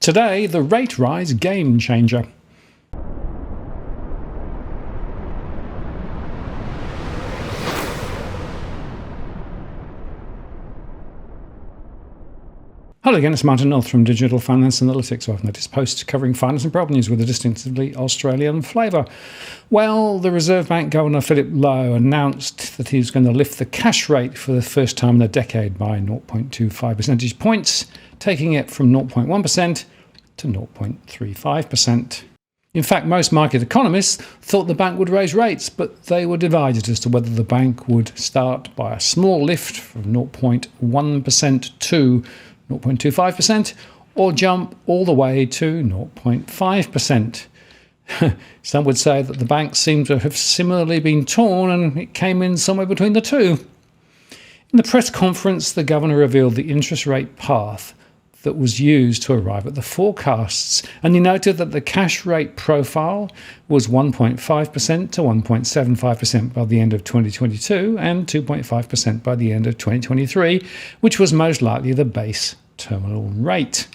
Today, the rate rise game changer. Hello again, it's Martin North from Digital Finance Analytics. I've noticed posts covering finance and property news with a distinctively Australian flavour. Well, the Reserve Bank Governor Phil Lowe announced that he was going to lift the cash rate for the first time in a decade by 0.25 percentage points, taking it from 0.1% to 0.35%. In fact, most market economists thought the bank would raise rates, but they were divided as to whether the bank would start by a small lift from 0.1% to 0.25% or jump all the way to 0.5%. Some would say that the bank seemed to have similarly been torn and it came in somewhere between the two. In the press conference, the governor revealed the interest rate path that was used to arrive at the forecasts, and he noted that the cash rate profile was 1.5% to 1.75% by the end of 2022 and 2.5% by the end of 2023, which was most likely the base terminal rate.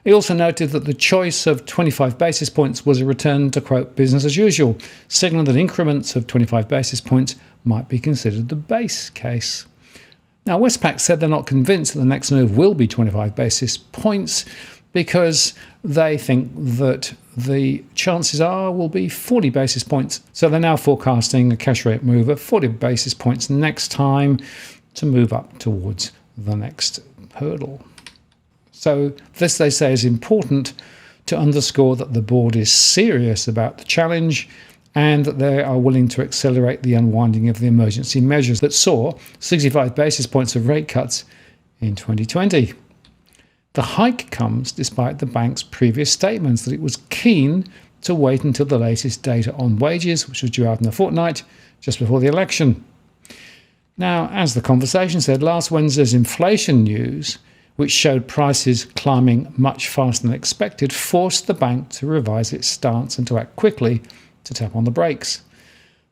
He also noted that the choice of 25 basis points was a return to, quote, business as usual, signalling that increments of 25 basis points might be considered the base case. Now, Westpac said they're not convinced that the next move will be 25 basis points because they think that the chances are will be 40 basis points. So they're now forecasting a cash rate move of 40 basis points next time to move up towards the next hurdle. So this, they say, is important to underscore that the board is serious about the challenge and that they are willing to accelerate the unwinding of the emergency measures that saw 65 basis points of rate cuts in 2020. The hike comes despite the bank's previous statements that it was keen to wait until the latest data on wages, which was due out in a fortnight, just before the election. Now, as the conversation said, last Wednesday's inflation news, which showed prices climbing much faster than expected, forced the bank to revise its stance and to act quickly to tap on the brakes.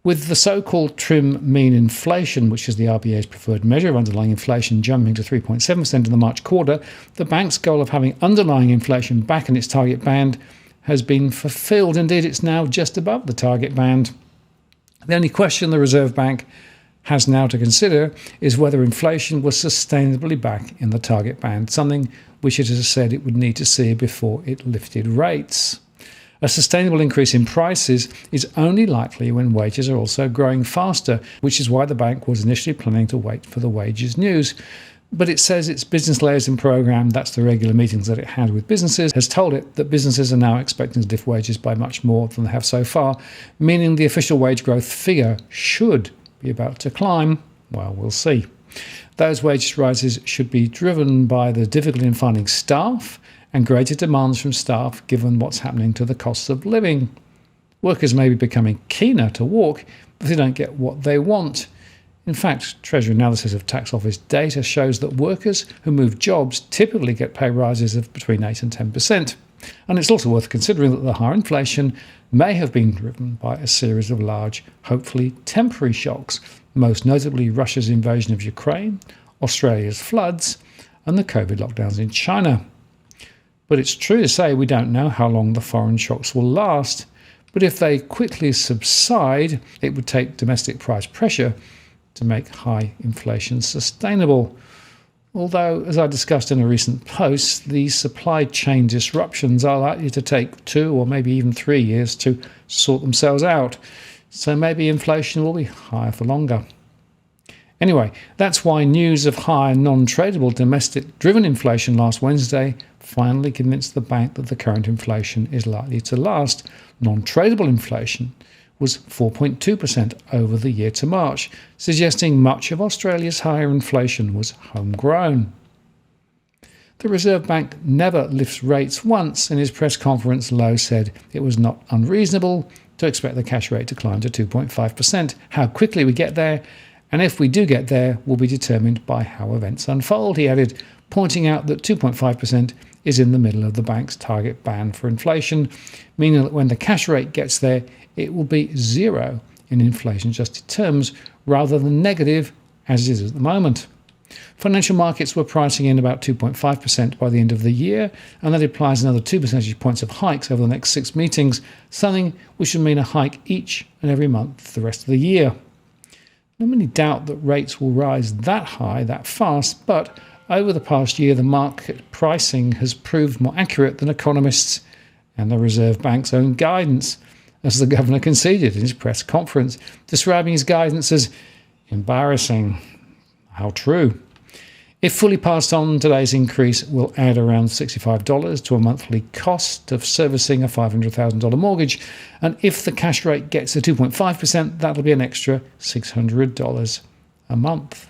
With the so-called trim mean inflation, which is the RBA's preferred measure of underlying inflation, jumping to 3.7% in the March quarter, the bank's goal of having underlying inflation back in its target band has been fulfilled. Indeed, it's now just above the target band. The only question the Reserve Bank has now to consider is whether inflation was sustainably back in the target band, something which it has said it would need to see before it lifted rates. A sustainable increase in prices is only likely when wages are also growing faster, which is why the bank was initially planning to wait for the wages news. But it says its business liaison program, that's the regular meetings that it had with businesses, has told it that businesses are now expecting to lift wages by much more than they have so far, meaning the official wage growth figure should be about to climb. Well, we'll see. Those wage rises should be driven by the difficulty in finding staff and greater demands from staff given what's happening to the costs of living. Workers may be becoming keener to walk if they don't get what they want. In fact, Treasury analysis of tax office data shows that workers who move jobs typically get pay rises of between 8 and 10%. And it's also worth considering that the higher inflation may have been driven by a series of large, hopefully temporary shocks, most notably Russia's invasion of Ukraine, Australia's floods, and the COVID lockdowns in China. But it's true to say we don't know how long the foreign shocks will last. But if they quickly subside, it would take domestic price pressure to make high inflation sustainable. Although, as I discussed in a recent post, these supply chain disruptions are likely to take 2 or maybe even 3 years to sort themselves out. So maybe inflation will be higher for longer. Anyway, that's why news of high non-tradable domestic-driven inflation last Wednesday finally convinced the bank that the current inflation is likely to last. Non-tradable inflation was 4.2% over the year to March, suggesting much of Australia's higher inflation was homegrown. The Reserve Bank never lifts rates once. In his press conference, Lowe said it was not unreasonable to expect the cash rate to climb to 2.5%. How quickly we get there, and if we do get there, will be determined by how events unfold, he added, pointing out that 2.5% is in the middle of the bank's target band for inflation, meaning that when the cash rate gets there, it will be zero in inflation-adjusted terms rather than negative as it is at the moment. Financial markets were pricing in about 2.5% by the end of the year, and that implies another 2 percentage points of hikes over the next 6 meetings, something which would mean a hike each and every month the rest of the year. Not many doubt that rates will rise that high, that fast, but over the past year, the market pricing has proved more accurate than economists and the Reserve Bank's own guidance, as the governor conceded in his press conference, describing his guidance as embarrassing. How true. If fully passed on, today's increase will add around $65 to a monthly cost of servicing a $500,000 mortgage, and if the cash rate gets to 2.5%, that'll be an extra $600 a month.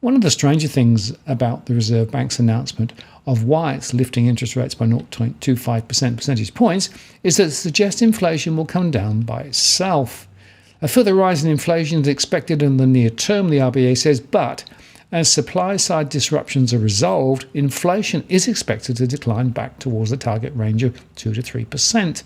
One of the stranger things about the Reserve Bank's announcement of why it's lifting interest rates by 0.25 percentage points is that it suggests inflation will come down by itself. A further rise in inflation is expected in the near term, the RBA says, but as supply-side disruptions are resolved, inflation is expected to decline back towards the target range of 2 to 3%.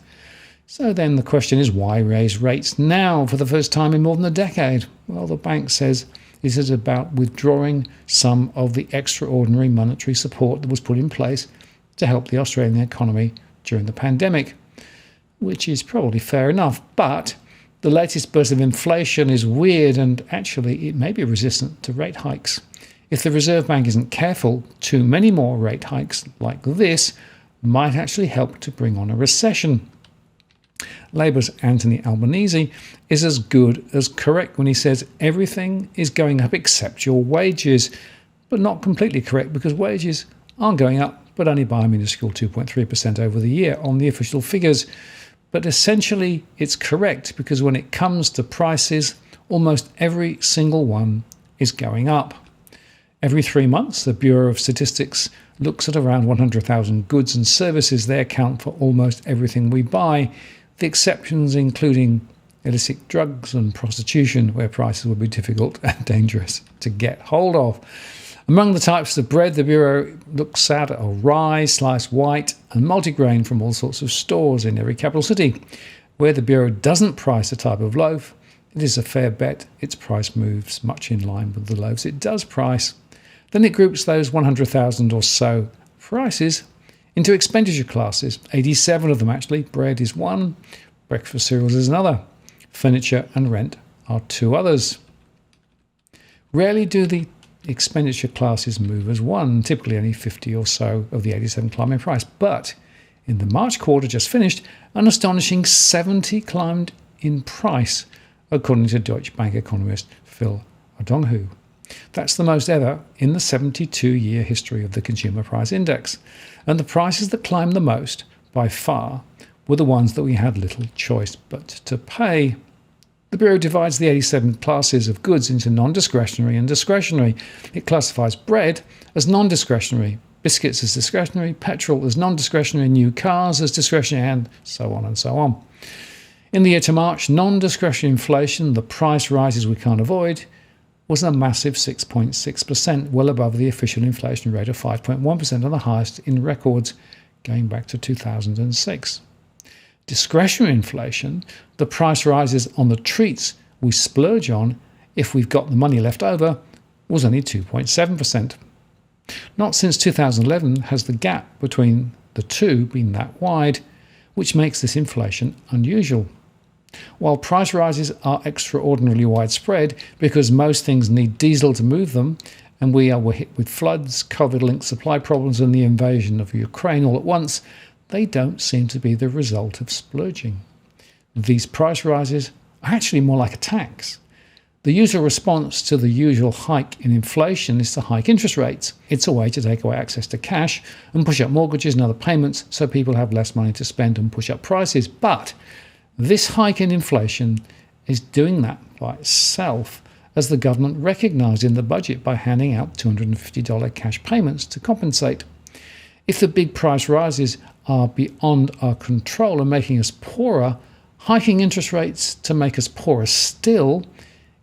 So then the question is, why raise rates now for the first time in more than a decade? Well, the bank says this is about withdrawing some of the extraordinary monetary support that was put in place to help the Australian economy during the pandemic, which is probably fair enough, but the latest burst of inflation is weird and actually it may be resistant to rate hikes. If the Reserve Bank isn't careful, too many more rate hikes like this might actually help to bring on a recession. Labour's Anthony Albanese is as good as correct when he says everything is going up except your wages, but not completely correct because wages aren't going up, but only by a minuscule 2.3% over the year on the official figures. But essentially, it's correct because when it comes to prices, almost every single one is going up. Every 3 months, the Bureau of Statistics looks at around 100,000 goods and services. They account for almost everything we buy, the exceptions including illicit drugs and prostitution, where prices will be difficult and dangerous to get hold of. Among the types of bread the Bureau looks at are rye, sliced white and multigrain from all sorts of stores in every capital city. Where the Bureau doesn't price a type of loaf, it is a fair bet its price moves much in line with the loaves it does price. Then it groups those 100,000 or so prices into expenditure classes, 87 of them actually. Bread is one, breakfast cereals is another, furniture and rent are 2 others. Rarely do the expenditure classes move as one, typically only 50 or so of the 87 climbing price. But in the March quarter just finished, an astonishing 70 climbed in price, according to Deutsche Bank economist Phil Lowe. That's the most ever in the 72-year history of the Consumer Price Index. And the prices that climbed the most, by far, were the ones that we had little choice but to pay. The Bureau divides the 87 classes of goods into non-discretionary and discretionary. It classifies bread as non-discretionary, biscuits as discretionary, petrol as non-discretionary, new cars as discretionary, and so on and so on. In the year to March, non-discretionary inflation, the price rises we can't avoid, was a massive 6.6%, well above the official inflation rate of 5.1% and the highest in records going back to 2006. Discretionary inflation, the price rises on the treats we splurge on if we've got the money left over, was only 2.7%. Not since 2011 has the gap between the two been that wide, which makes this inflation unusual. While price rises are extraordinarily widespread because most things need diesel to move them, and we were hit with floods, COVID-linked supply problems and the invasion of Ukraine all at once, they don't seem to be the result of splurging. These price rises are actually more like a tax. The usual response to the usual hike in inflation is to hike interest rates. It's a way to take away access to cash and push up mortgages and other payments so people have less money to spend and push up prices. But this hike in inflation is doing that by itself, as the government recognised in the budget by handing out $250 cash payments to compensate. If the big price rises are beyond our control and making us poorer, hiking interest rates to make us poorer still,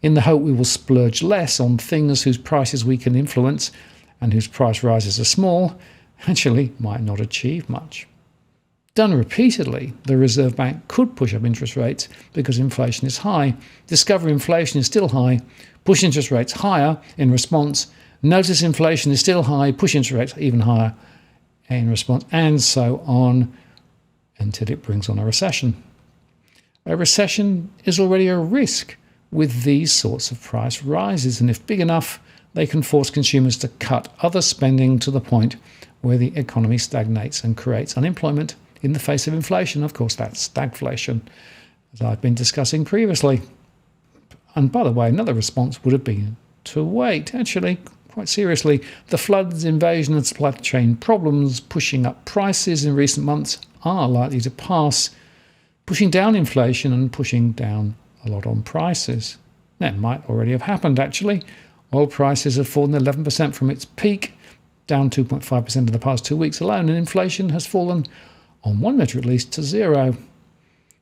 in the hope we will splurge less on things whose prices we can influence and whose price rises are small, actually might not achieve much. Done repeatedly, the Reserve Bank could push up interest rates because inflation is high, discover inflation is still high, push interest rates higher in response, Notice inflation is still high, push interest rates even higher in response, and so on until it brings on a recession. A recession is already a risk with these sorts of price rises, and if big enough, they can force consumers to cut other spending to the point where the economy stagnates and creates unemployment in the face of inflation. Of course, that's stagflation, as I've been discussing previously. And by the way, another response would have been to wait. Actually, quite seriously, the floods, invasion and supply chain problems pushing up prices in recent months are likely to pass, pushing down inflation and pushing down a lot on prices. That might already have happened, actually. Oil prices have fallen 11% from its peak, down 2.5% in the past 2 weeks alone, and inflation has fallen, on one measure at least, to zero.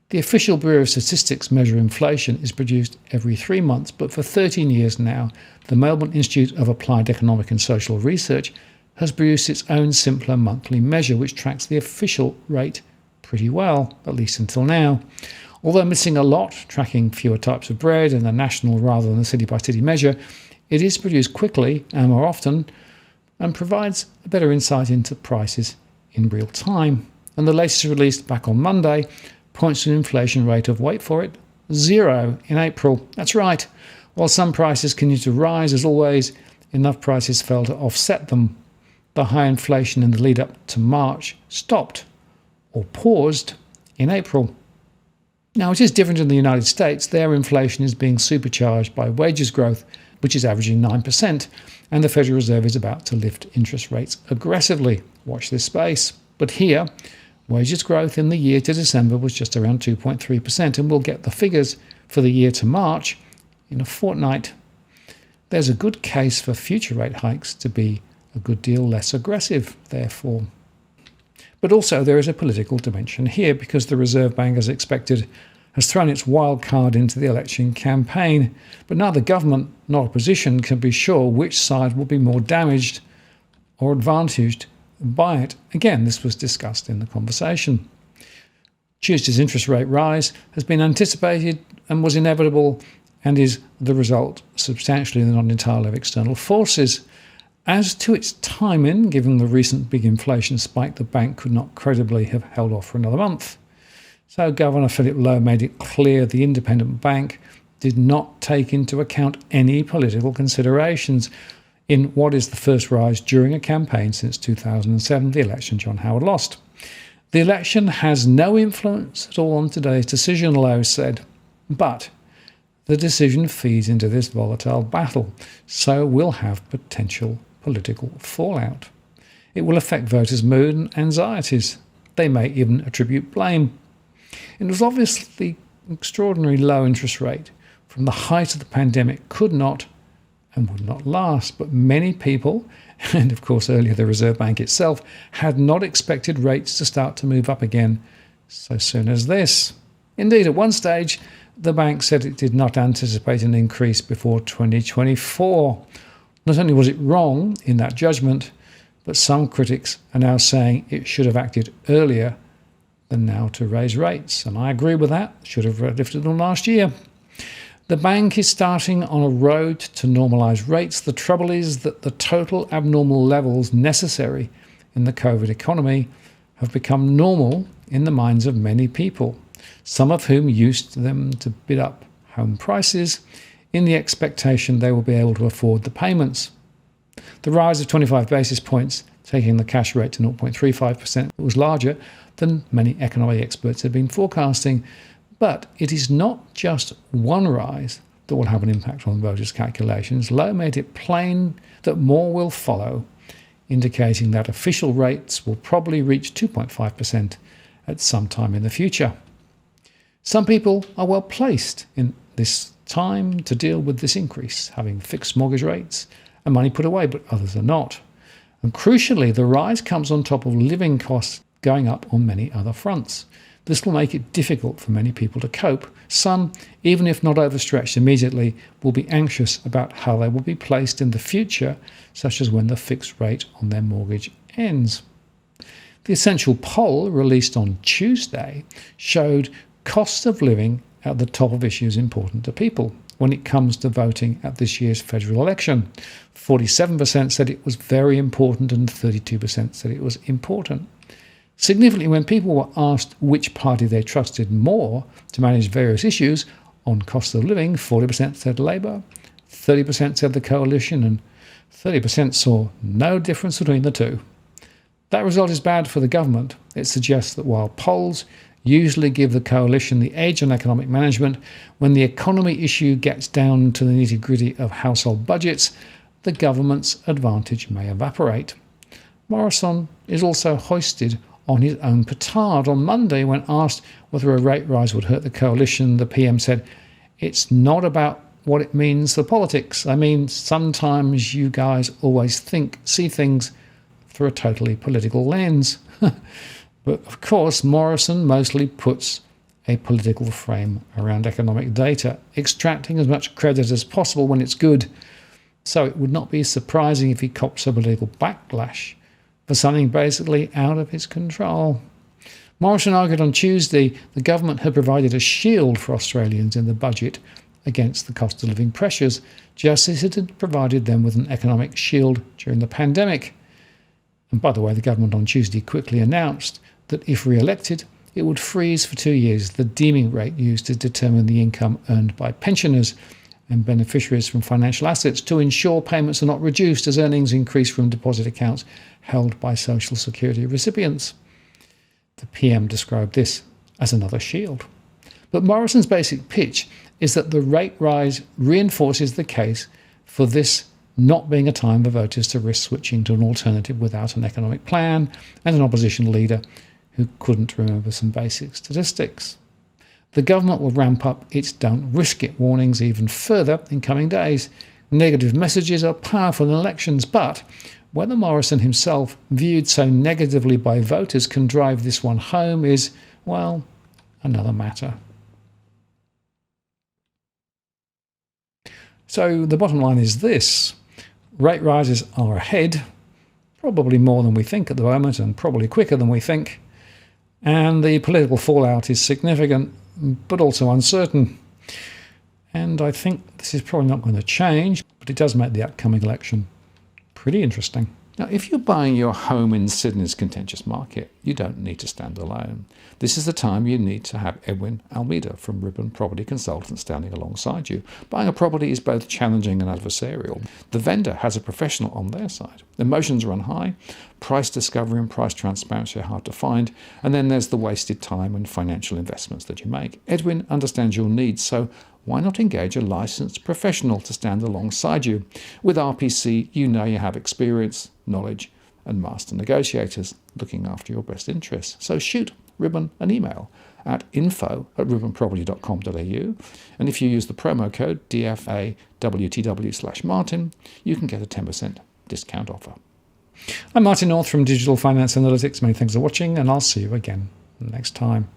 The official Bureau of Statistics measure inflation is produced every 3 months, but for 13 years now, the Melbourne Institute of Applied Economic and Social Research has produced its own simpler monthly measure, which tracks the official rate pretty well, at least until now. Although missing a lot, tracking fewer types of bread and a national rather than a city-by-city measure, it is produced quickly and more often and provides a better insight into prices in real time. And the latest released back on Monday points to an inflation rate of, wait for it, 0 in April. That's right. While some prices continue to rise, as always, enough prices fell to offset them. The high inflation in the lead up to March stopped or paused in April. Now, it is different in the United States. Their inflation is being supercharged by wages growth, which is averaging 9%, and the Federal Reserve is about to lift interest rates aggressively. Watch this space. But here, wages growth in the year to December was just around 2.3%, and we'll get the figures for the year to March in a fortnight. There's a good case for future rate hikes to be a good deal less aggressive, therefore. But also there is a political dimension here, because the Reserve Bank, as expected, has thrown its wild card into the election campaign. But neither government nor opposition can be sure which side will be more damaged or advantaged by it. Again, this was discussed in the conversation. Tuesday's interest rate rise has been anticipated and was inevitable, and is the result substantially and not entirely of external forces. As to its timing, given the recent big inflation spike, the bank could not credibly have held off for another month. So Governor Phil Lowe made it clear the independent bank did not take into account any political considerations in what is the first rise during a campaign since 2007, the election John Howard lost. The election has no influence at all on today's decision, Lowe said, but the decision feeds into this volatile battle, so will have potential political fallout. It will affect voters' mood and anxieties. They may even attribute blame. It was obviously an extraordinary low interest rate from the height of the pandemic could not and would not last, but many people, and of course earlier the Reserve Bank itself, had not expected rates to start to move up again so soon as this. Indeed, at one stage, the bank said it did not anticipate an increase before 2024. Not only was it wrong in that judgment, but some critics are now saying it should have acted earlier than now to raise rates. And I agree with that. Should have lifted them last year. The bank is starting on a road to normalise rates. The trouble is that the total abnormal levels necessary in the COVID economy have become normal in the minds of many people, some of whom used them to bid up home prices in the expectation they will be able to afford the payments. The rise of 25 basis points, taking the cash rate to 0.35%, was larger than many economic experts had been forecasting. But it is not just one rise that will have an impact on voters' calculations. Lowe made it plain that more will follow, indicating that official rates will probably reach 2.5% at some time in the future. Some people are well placed in this time to deal with this increase, having fixed mortgage rates and money put away, but others are not. And crucially, the rise comes on top of living costs going up on many other fronts. This will make it difficult for many people to cope. Some, even if not overstretched immediately, will be anxious about how they will be placed in the future, such as when the fixed rate on their mortgage ends. The Essential poll, released on Tuesday, showed cost of living at the top of issues important to people. when it comes to voting at this year's federal election. 47% said it was very important and 32% said it was important. Significantly, when people were asked which party they trusted more to manage various issues on cost of living, 40% said Labour, 30% said the Coalition, and 30% saw no difference between the two. That result is bad for the government. It suggests that while polls usually give the Coalition the edge on economic management, when the economy issue gets down to the nitty-gritty of household budgets, the government's advantage may evaporate. Morrison is also hoisted on his own petard. On Monday, when asked whether a rate rise would hurt the Coalition, the PM said, "It's not about what it means for politics. I mean, sometimes you guys always see things through a totally political lens." But of course, Morrison mostly puts a political frame around economic data, extracting as much credit as possible when it's good. So it would not be surprising if he cops a political backlash for something basically out of his control. Morrison argued on Tuesday the government had provided a shield for Australians in the budget against the cost of living pressures, just as it had provided them with an economic shield during the pandemic. And by the way, the government on Tuesday quickly announced that if re-elected, it would freeze for 2 years the deeming rate used to determine the income earned by pensioners and beneficiaries from financial assets to ensure payments are not reduced as earnings increase from deposit accounts held by Social Security recipients. The PM described this as another shield. But Morrison's basic pitch is that the rate rise reinforces the case for this not being a time for voters to risk switching to an alternative without an economic plan and an opposition leader who couldn't remember some basic statistics. The government will ramp up its "don't risk it" warnings even further in coming days. Negative messages are powerful in elections, but whether Morrison himself, viewed so negatively by voters, can drive this one home is, well, another matter. So the bottom line is this: rate rises are ahead, probably more than we think at the moment and probably quicker than we think. And the political fallout is significant, but also uncertain. And I think this is probably not going to change, but it does make the upcoming election pretty interesting. Now, if you're buying your home in Sydney's contentious market, you don't need to stand alone. This is the time you need to have Edwin Almeida from Ribbon Property Consultants standing alongside you. Buying a property is both challenging and adversarial. The vendor has a professional on their side. Emotions run high, price discovery and price transparency are hard to find, and then there's the wasted time and financial investments that you make. Edwin understands your needs, so why not engage a licensed professional to stand alongside you? With RPC, you know you have experience, knowledge, and master negotiators looking after your best interests. So shoot Ribbon an email at info@ribbonproperty.com.au, and if you use the promo code DFAWTW/Martin, you can get a 10% discount offer. I'm Martin North from Digital Finance Analytics. Many thanks for watching, and I'll see you again next time.